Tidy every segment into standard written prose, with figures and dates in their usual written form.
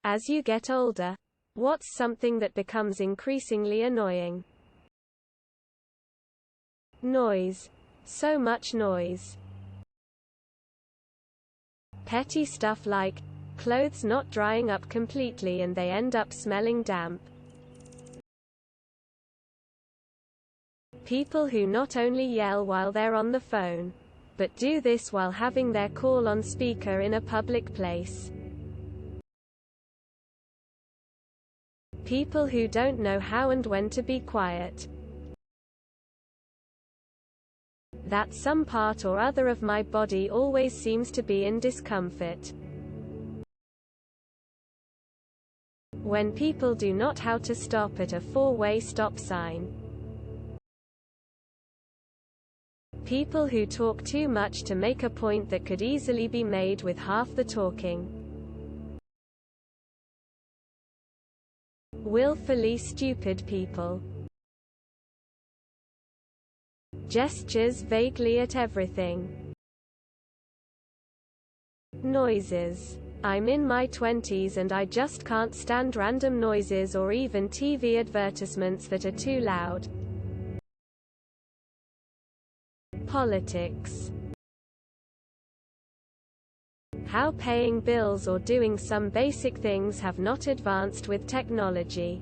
As you get older, what's something that becomes increasingly annoying? Noise. So much noise. Petty stuff like clothes not drying up completely and they end up smelling damp. People who not only yell while they're on the phone, but do this while having their call on speaker in a public place. People who don't know how and when to be quiet. That some part or other of my body always seems to be in discomfort. When people do not know how to stop at a four-way stop sign. People who talk too much to make a point that could easily be made with half the talking. Willfully stupid people. Gestures vaguely at everything. Noises. I'm in my 20s and I just can't stand random noises or even TV advertisements that are too loud. Politics. How paying bills or doing some basic things have not advanced with technology.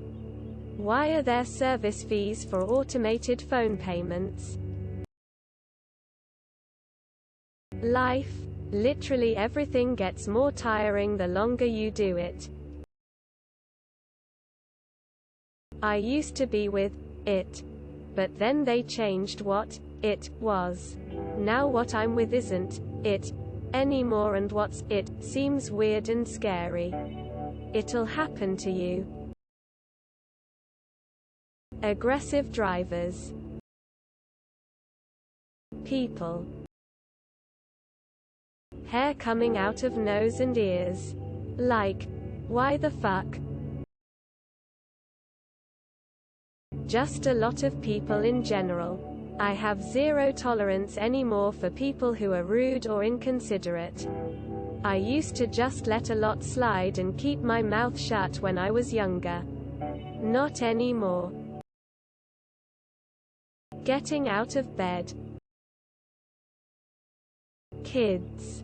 Why are there service fees for automated phone payments? Life. Literally everything gets more tiring the longer you do it. I used to be with it, but then they changed what it was. Now what I'm with isn't it anymore, and what's it seems weird and scary. It'll happen to you. Aggressive drivers. People. Hair coming out of nose and ears. Like, why the fuck? Just a lot of people in general. I have zero tolerance anymore for people who are rude or inconsiderate. I used to just let a lot slide and keep my mouth shut when I was younger. Not anymore. Getting out of bed. Kids.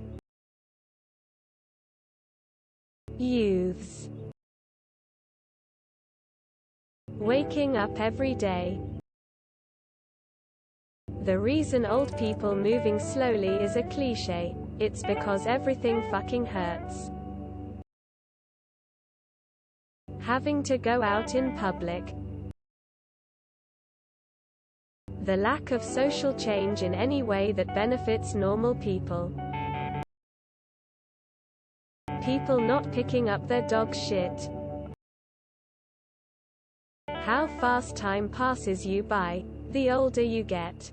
Youths. Waking up every day. The reason old people moving slowly is a cliché. It's because everything fucking hurts. Having to go out in public. The lack of social change in any way that benefits normal people. People not picking up their dog's shit. How fast time passes you by, the older you get.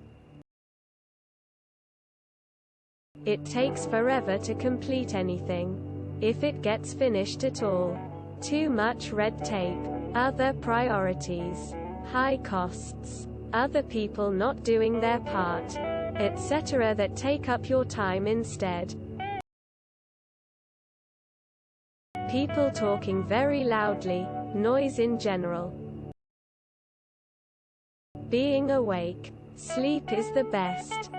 It takes forever to complete anything. If it gets finished at all. Too much red tape. Other priorities. High costs. Other people not doing their part. Etc. that take up your time instead. People talking very loudly, noise in general. Being awake. Sleep is the best.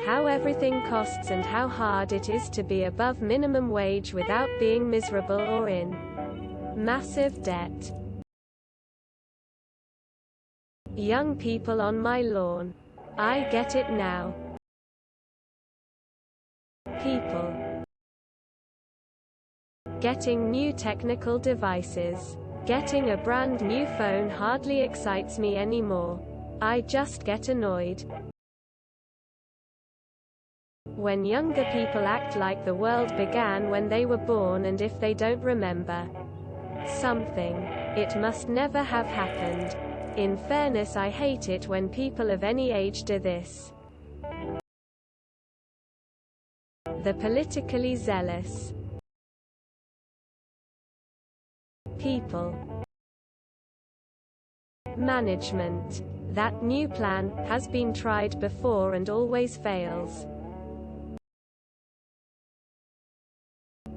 How everything costs and how hard it is to be above minimum wage without being miserable or in massive debt. Young people on my lawn. I get it now. People. Getting new technical devices. Getting a brand new phone hardly excites me anymore. I just get annoyed. When younger people act like the world began when they were born, and if they don't remember something, it must never have happened. In fairness, I hate it when people of any age do this. The politically zealous. People. Management. That new plan has been tried before and always fails.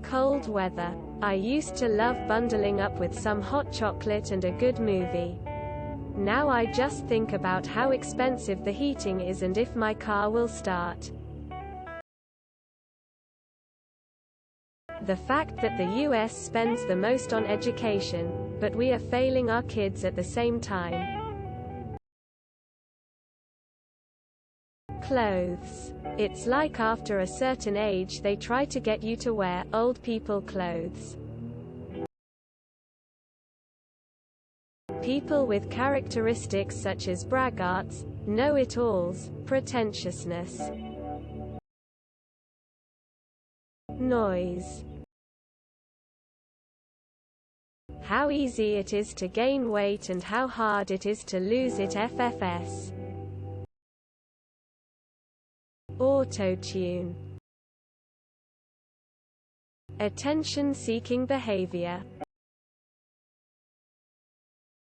Cold weather. I used to love bundling up with some hot chocolate and a good movie. Now I just think about how expensive the heating is and if my car will start. The fact that the US spends the most on education, but we are failing our kids at the same time. Clothes. It's like after a certain age they try to get you to wear old people clothes. People with characteristics such as braggarts, know-it-alls, pretentiousness. Noise. How easy it is to gain weight and how hard it is to lose it. FFS. Auto-tune. Attention-seeking behavior.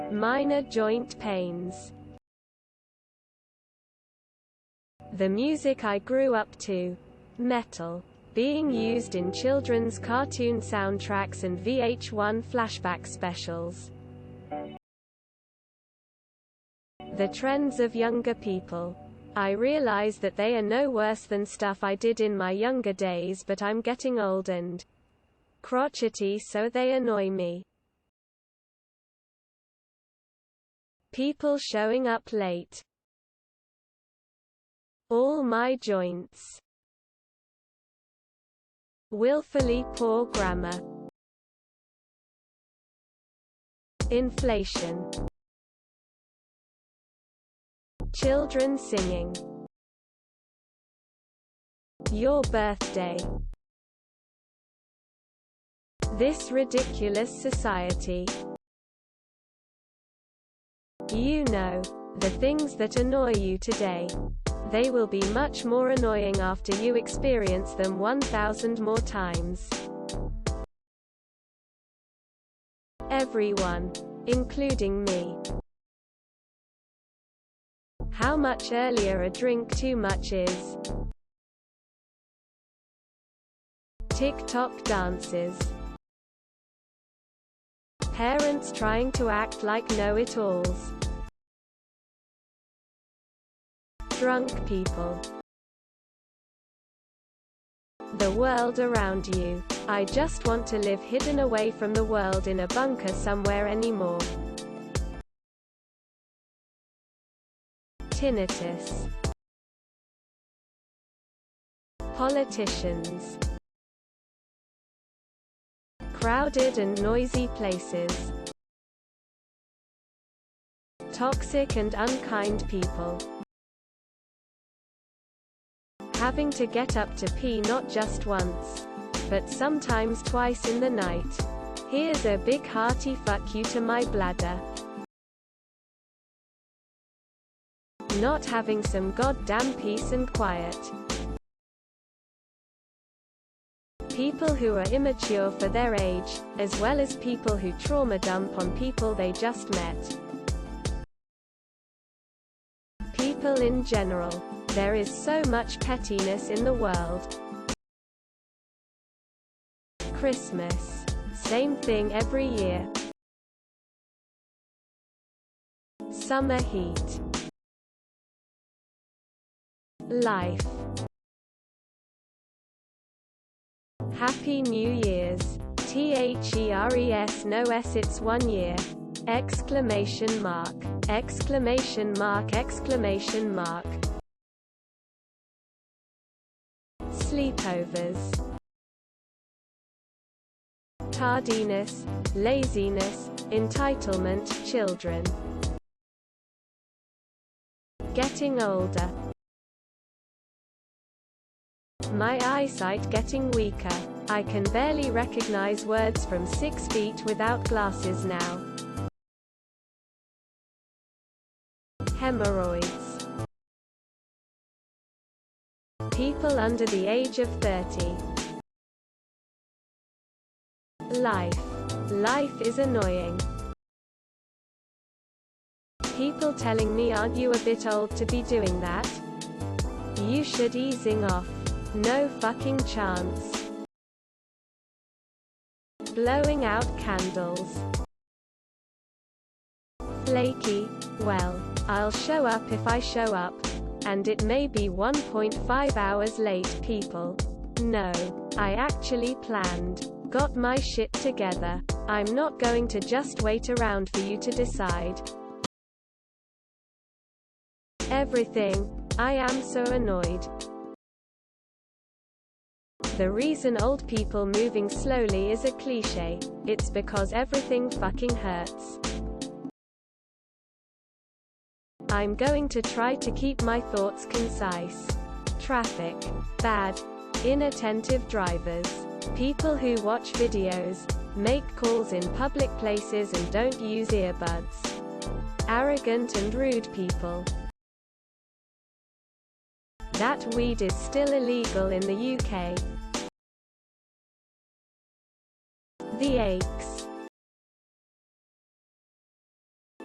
Minor joint pains. The music I grew up to. Metal. Being used in children's cartoon soundtracks and VH1 flashback specials. The trends of younger people. I realize that they are no worse than stuff I did in my younger days, but I'm getting old and crotchety, so they annoy me. People showing up late. All my joints. Willfully poor grammar. Inflation. Children singing. Your birthday. This ridiculous society. You know, the things that annoy you today. They will be much more annoying after you experience them 1,000 more times. Everyone. Including me. How much earlier a drink too much is. TikTok dances. Parents trying to act like know-it-alls. Drunk people. The world around you. I just want to live hidden away from the world in a bunker somewhere anymore. Tinnitus. Politicians. Crowded and noisy places. Toxic and unkind people. Having to get up to pee not just once, but sometimes twice in the night. Here's a big hearty fuck you to my bladder. Not having some goddamn peace and quiet. People who are immature for their age, as well as people who trauma dump on people they just met. People in general. There is so much pettiness in the world. Christmas. Same thing every year. Summer heat. Life. Happy New Year's. THERES no S it's 1 year. Exclamation mark. Exclamation mark. Exclamation mark. Sleepovers. Tardiness, laziness, entitlement, children. Getting older. My eyesight getting weaker. I can barely recognize words from 6 feet without glasses now. Hemorrhoids. People under the age of 30. Life. Life is annoying. People telling me, aren't you a bit old to be doing that? You should easing off. No fucking chance. Blowing out candles. Flaky, well, I'll show up if I show up. And it may be 1.5 hours late, people. No. I actually planned. Got my shit together. I'm not going to just wait around for you to decide everything. I am so annoyed. The reason old people moving slowly is a cliché. It's because everything fucking hurts. I'm going to try to keep my thoughts concise. Traffic. Bad. Inattentive drivers. People who watch videos, make calls in public places and don't use earbuds. Arrogant and rude people. That weed is still illegal in the UK. The aches.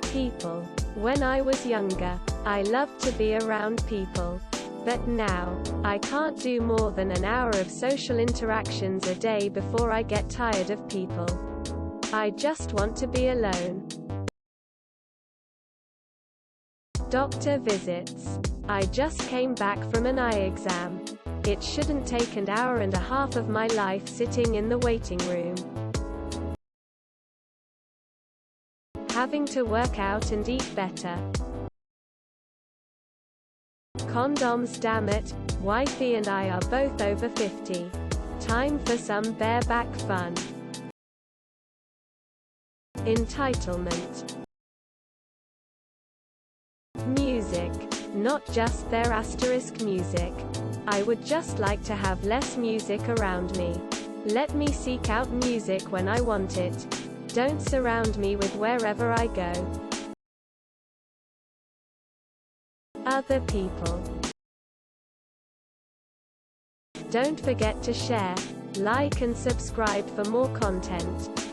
People. When I was younger, I loved to be around people. But now, I can't do more than an hour of social interactions a day before I get tired of people. I just want to be alone. Doctor visits. I just came back from an eye exam. It shouldn't take an hour and a half of my life sitting in the waiting room. Having to work out and eat better. Condoms, damn it. Wifey and I are both over 50. Time for some bareback fun. Entitlement. Music. Not just their asterisk music. I would just like to have less music around me. Let me seek out music when I want it. Don't surround me with wherever I go. Other people. Don't forget to share, like and subscribe for more content.